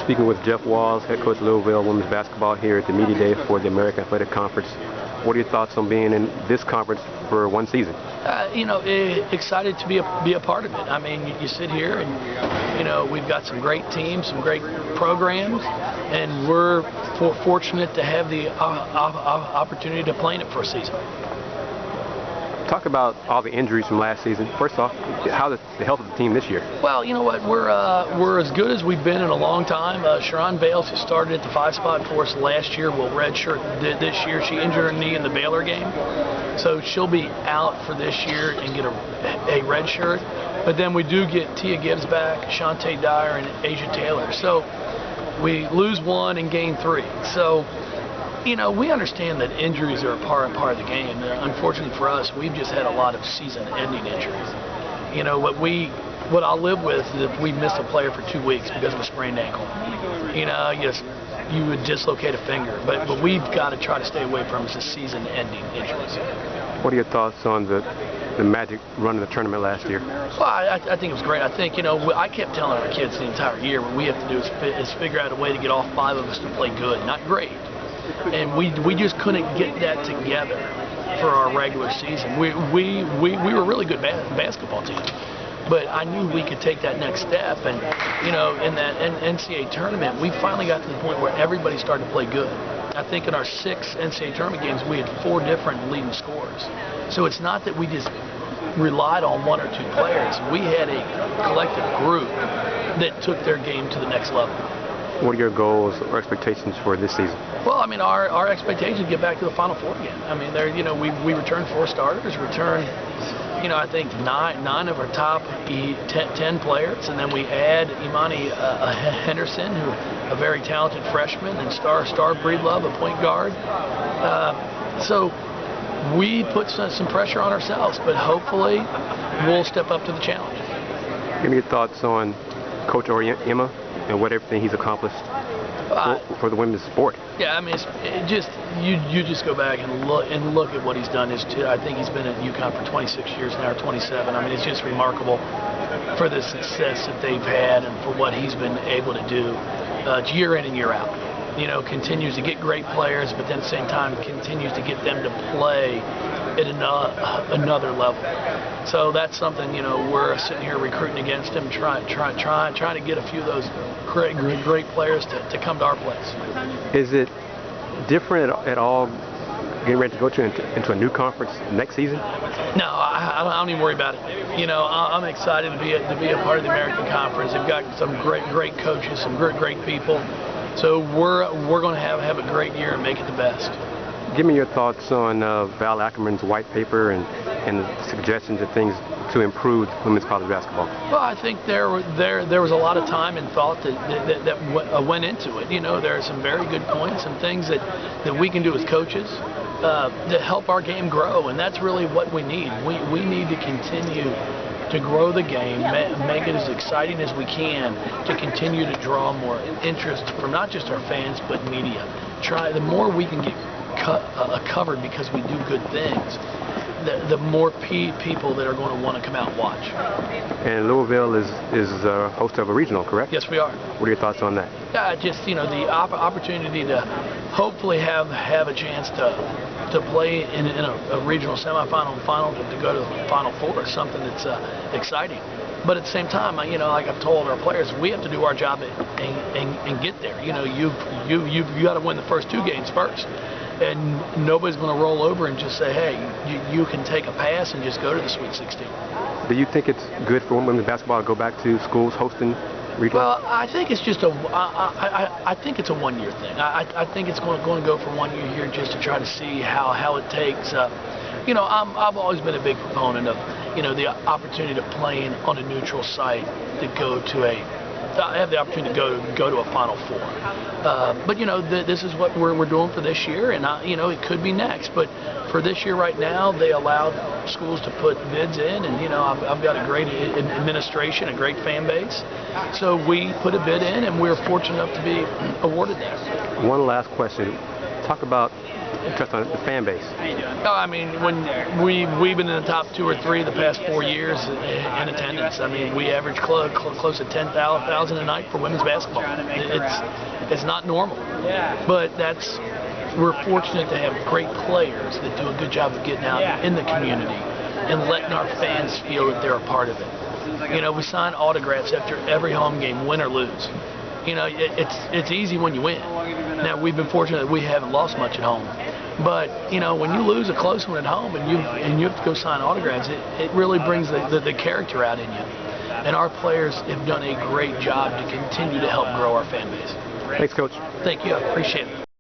Speaking with Jeff Walz, head coach of Louisville women's basketball here at the media day for the American Athletic Conference. What are your thoughts on being in this conference for one season? Excited to be a part of it. I mean, you sit here and, we've got some great teams, some great programs, and we're fortunate to have the opportunity to play in it for a season. Talk about all the injuries from last season. First off, how's the health of the team this year? Well, you know what, we're as good as we've been in a long time. Sharon Bales, who started at the 5 spot for us last year, will redshirt this year. She injured her knee in the Baylor game, so she'll be out for this year and get a red shirt. But then we do get Tia Gibbs back, Shantae Dyer, and Asia Taylor. So we lose one and gain 3. So we understand that injuries are a part of the game. Unfortunately for us, we've just had a lot of season-ending injuries. What I'll live with is if we miss a player for 2 weeks because of a sprained ankle. You would dislocate a finger, but we've got to try to stay away from the season-ending injuries. What are your thoughts on the Magic run in the tournament last year? Well, I think it was great. I think, I kept telling our kids the entire year what we have to do is figure out a way to get all 5 of us to play good, not great. And we just couldn't get that together for our regular season. We were a really good basketball team, but I knew we could take that next step. And in that NCAA tournament, we finally got to the point where everybody started to play good. I think in our 6 NCAA tournament games, we had 4 different leading scorers. So it's not that we just relied on 1 or 2 players. We had a collective group that took their game to the next level. What are your goals or expectations for this season? Well, I mean, our expectations to get back to the Final Four again. I mean, we returned 4 starters, I think 9 of our top 10 players, and then we add Imani Henderson, who a very talented freshman, and Star Breedlove, a point guard. So we put some pressure on ourselves, but hopefully we'll step up to the challenge. Give me your thoughts on Coach Emma and what everything he's accomplished for the women's sport. Yeah, I mean, you just go back and look at what he's done. I think he's been at UConn for 26 years now, or 27. I mean, it's just remarkable for the success that they've had and for what he's been able to do year in and year out. Continues to get great players, but then at the same time continues to get them to play at another level. So that's something, we're sitting here recruiting against him, trying to get a few of those great players to come to our place. Is it different at all getting ready to go into a new conference next season? No, I don't even worry about it. I'm excited to be a part of the American Conference. They've got some great coaches, some great people. So we're going to have a great year and make it the best. Give me your thoughts on Val Ackerman's white paper and suggestions and things to improve women's college basketball. Well, I think there was a lot of time and thought that went into it. There are some very good points and things that we can do as coaches to help our game grow, and that's really what we need. We need to continue to grow the game, make it as exciting as we can, to continue to draw more interest from not just our fans but media. The more we can get covered because we do good things, the more people that are going to want to come out and watch. And Louisville is host of a regional, correct? Yes, we are. What are your thoughts on that? Just the opportunity to hopefully have a chance to play in a regional semifinal and final to go to the Final Four is something that's exciting. But at the same time, like I've told our players, we have to do our job and get there. You've got to win the first 2 games first. And nobody's going to roll over and just say, hey, you can take a pass and just go to the Sweet 16. Do you think it's good for women's basketball to go back to schools hosting regional? Well, I think it's just I think it's a 1-year thing. I think it's going to go for 1 year here just to try to see how it takes. I've always been a big proponent of the opportunity to play on a neutral site to go to I have the opportunity to go to a Final Four. But this is what we're doing for this year, and it could be next. But for this year right now, they allowed schools to put bids in, and I've got a great administration, a great fan base. So we put a bid in, and we were fortunate enough to be awarded that. One last question. Talk about touched on the fan base. No, I mean, when we've been in the top 2 or 3 the past 4 years in attendance. I mean, we average close to 10,000 a night for women's basketball. It's not normal, but we're fortunate to have great players that do a good job of getting out in the community and letting our fans feel that they're a part of it. You know, we sign autographs after every home game, win or lose. You know, it's easy when you win. Now, we've been fortunate that we haven't lost much at home. But, you know, when you lose a close one at home and you have to go sign autographs, it really brings the character out in you. And our players have done a great job to continue to help grow our fan base. Thanks, Coach. Thank you. I appreciate it.